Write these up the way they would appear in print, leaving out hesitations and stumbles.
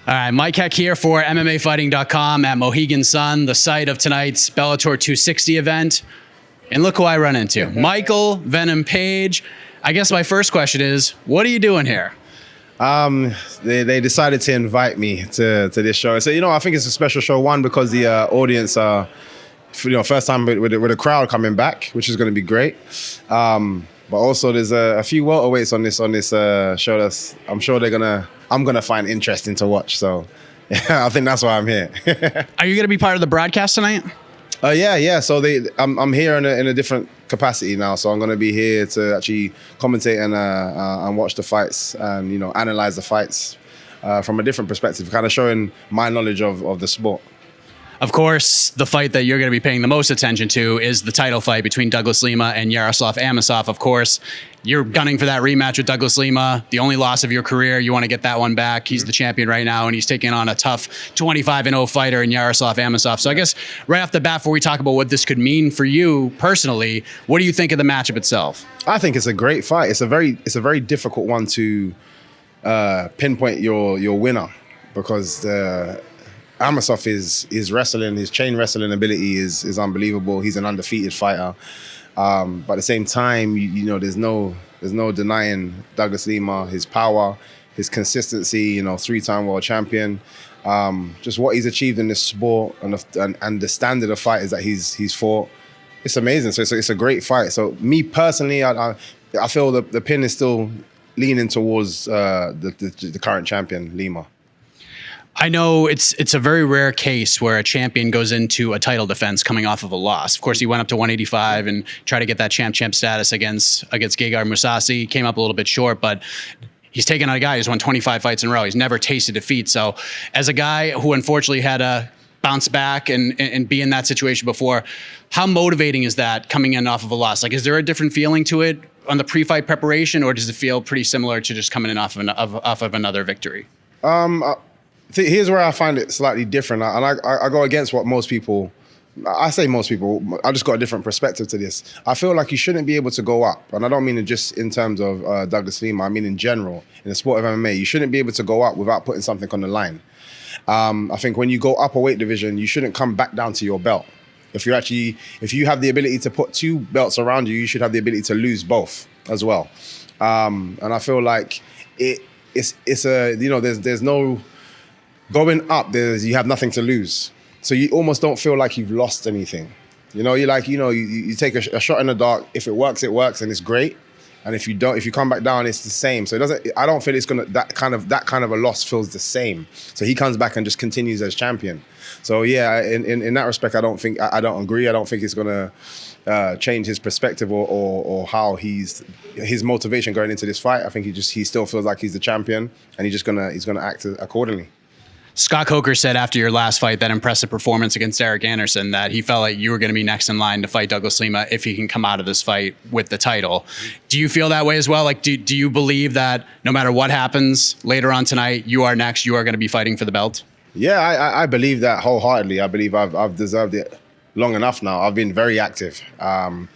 All right, Mike Heck here for MMAfighting.com at Mohegan Sun, the site of tonight's Bellator 260 event. And look who I run into, Michael Venom Page. I guess my first question is, what are you doing here? They decided to invite me to this show. So, I think it's a special show, one, because the audience are, first time with a crowd coming back, which is going to be great. But also there's a few welterweights on this show that's I'm sure I'm gonna find interesting to watch. So I think that's why I'm here. Are you gonna be part of the broadcast tonight? Yeah. So I'm here in a different capacity now. So I'm gonna be here to actually commentate and watch the fights and analyze the fights from a different perspective, kind of showing my knowledge of the sport. Of course, the fight that you're going to be paying the most attention to is the title fight between Douglas Lima and Amazoff. Of course, you're gunning for that rematch with Douglas Lima, the only loss of your career. You want to get that one back. He's the champion right now, and he's taking on a tough 25-0 fighter in Amazoff. So I guess right off the bat, before we talk about what this could mean for you personally, what do you think of the matchup itself? I think it's a great fight. It's a very difficult one to pinpoint your winner, because Amazoff is wrestling, his chain wrestling ability is unbelievable. He's an undefeated fighter. But at the same time, there's no denying Douglas Lima, his power, his consistency, three-time world champion. Just what he's achieved in this sport and the standard of fighters that he's fought. It's amazing. So it's a great fight. So me personally, I feel the pin is still leaning towards the current champion, Lima. I know it's a very rare case where a champion goes into a title defense coming off of a loss. Of course, he went up to 185 and tried to get that champ status against Gegard Mousasi. Came up a little bit short, but he's taken on a guy who's won 25 fights in a row. He's never tasted defeat. So as a guy who unfortunately had to bounce back and be in that situation before, how motivating is that coming in off of a loss? Like, is there a different feeling to it on the pre-fight preparation, or does it feel pretty similar to just coming in off of another victory? Here's where I find it slightly different, and I go against what most people. I say most people. I just got a different perspective to this. I feel like you shouldn't be able to go up, and I don't mean it just in terms of Douglas Lima. I mean in general, in the sport of MMA, you shouldn't be able to go up without putting something on the line. I think when you go up a weight division, you shouldn't come back down to your belt. If you have the ability to put two belts around you, you should have the ability to lose both as well. And I feel like there's no going up, you have nothing to lose. So you almost don't feel like you've lost anything. You take a shot in the dark. If it works, and it's great. And if you come back down, it's the same. So I don't feel it's gonna, that kind of a loss feels the same. So he comes back and just continues as champion. So yeah, in that respect, I don't agree. I don't think it's gonna change his perspective or how his motivation going into this fight. I think he still feels like he's the champion, and he's gonna act accordingly. Scott Coker said after your last fight, that impressive performance against Eric Anderson, that he felt like you were going to be next in line to fight Douglas Lima if he can come out of this fight with the title. Do you feel that way as well? Like, do you believe that no matter what happens later on tonight, you are next, you are going to be fighting for the belt? Yeah, I believe that wholeheartedly. I believe I've deserved it long enough now. I've been very active. And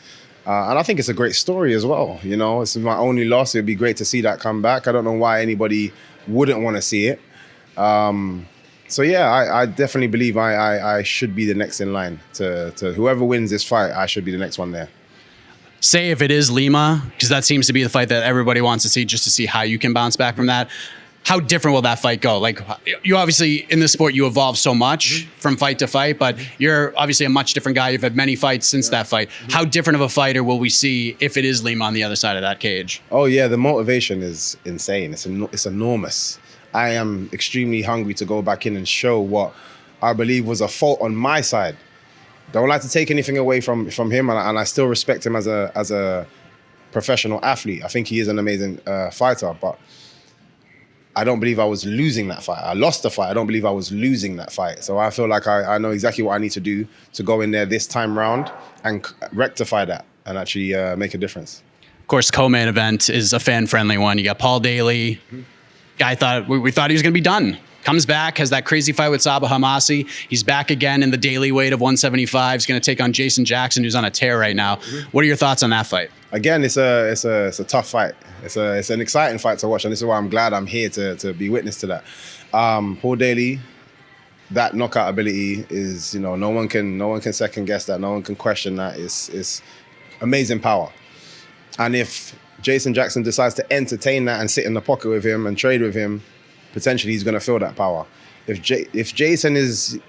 I think it's a great story as well. It's my only loss. It'd be great to see that come back. I don't know why anybody wouldn't want to see it. So yeah, I definitely believe I should be the next in line to whoever wins this fight. I should be the next one there. Say if it is Lima, because that seems to be the fight that everybody wants to see, just to see how you can bounce back from that. How different will that fight go? Like, you obviously, in this sport, you evolve so much from fight to fight, but you're obviously a much different guy. You've had many fights since that fight. How different of a fighter will we see if it is Lima on the other side of that cage? Oh yeah, the motivation is insane. It's enormous. I am extremely hungry to go back in and show what I believe was a fault on my side. Don't like to take anything away from him, and I still respect him as a professional athlete. I think he is an amazing fighter, but I don't believe I was losing that fight. I lost the fight. I don't believe I was losing that fight. So I feel like I know exactly what I need to do to go in there this time round and rectify that and actually make a difference. Of course, the co-main event is a fan-friendly one. You got Paul Daley. Guy thought we thought he was going to be done. Comes back, has that crazy fight with Sabah Hamasi. He's back again in the daily weight of 175. He's going to take on Jason Jackson, who's on a tear right now. What are your thoughts on that fight? Again, it's a tough fight. It's an exciting fight to watch, and this is why I'm glad I'm here to be witness to that. Paul Daley, that knockout ability is, no one can second guess that. No one can question that. It's amazing power. And if Jason Jackson decides to entertain that and sit in the pocket with him and trade with him, potentially he's going to feel that power. If Jason is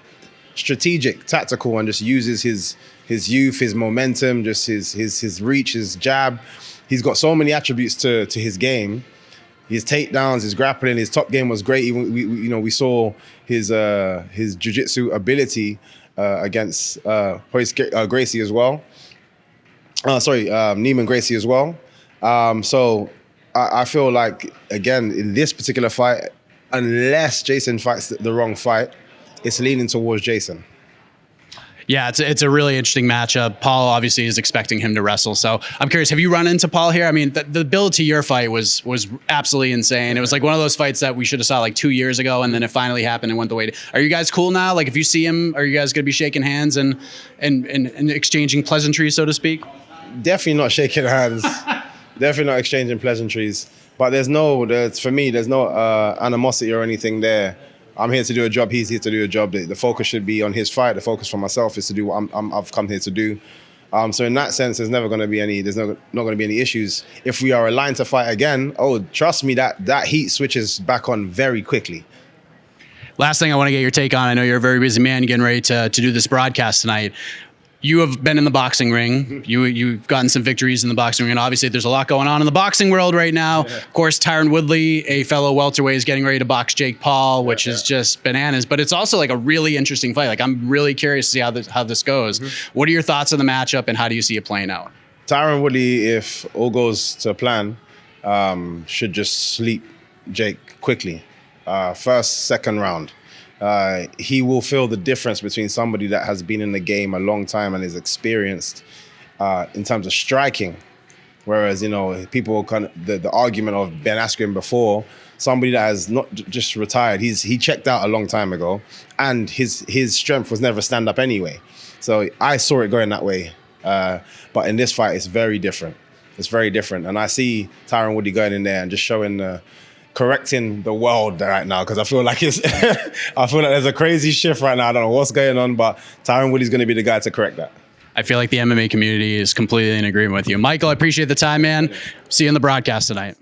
strategic, tactical, and just uses his youth, his momentum, just his reach, his jab, he's got so many attributes to his game. His takedowns, his grappling, his top game was great. Even we saw his jiu-jitsu ability against Gracie as well. Neiman Gracie as well. So I feel like, again, in this particular fight, unless Jason fights the wrong fight, it's leaning towards Jason. Yeah, it's a really interesting matchup. Paul obviously is expecting him to wrestle. So I'm curious, have you run into Paul here? I mean, the build to your fight was absolutely insane. It was like one of those fights that we should have saw like 2 years ago, and then it finally happened and went the way. Are you guys cool now? Like, if you see him, are you guys going to be shaking hands and exchanging pleasantries, so to speak? Definitely not shaking hands. Definitely not exchanging pleasantries. But for me, there's no animosity or anything there. I'm here to do a job. He's here to do a job. The focus should be on his fight. The focus for myself is to do what I've come here to do. So in that sense, there's not going to be any issues. If we are aligned to fight again, trust me, that heat switches back on very quickly. Last thing I want to get your take on. I know you're a very busy man getting ready to do this broadcast tonight. You have been in the boxing ring. You've gotten some victories in the boxing ring, and obviously there's a lot going on in the boxing world right now. Yeah. Of course, Tyron Woodley, a fellow welterweight, is getting ready to box Jake Paul, which is just bananas. But it's also like a really interesting fight. Like, I'm really curious to see how this goes. Mm-hmm. What are your thoughts on the matchup, and how do you see it playing out? Tyron Woodley, if all goes to plan, should just sleep Jake quickly. First, second round. He will feel the difference between somebody that has been in the game a long time and is experienced in terms of striking. Whereas, people the argument of Ben Askren before, somebody that has not just retired, he checked out a long time ago, and his strength was never stand up anyway. So I saw it going that way. But in this fight, it's very different. It's very different. And I see Tyron Woodley going in there and just correcting the world right now, because I feel like there's a crazy shift right now. I don't know what's going on, but Tyron Woodley's going to be the guy to correct that. I feel like the MMA community is completely in agreement with you. Michael, I appreciate the time, man. See you in the broadcast tonight.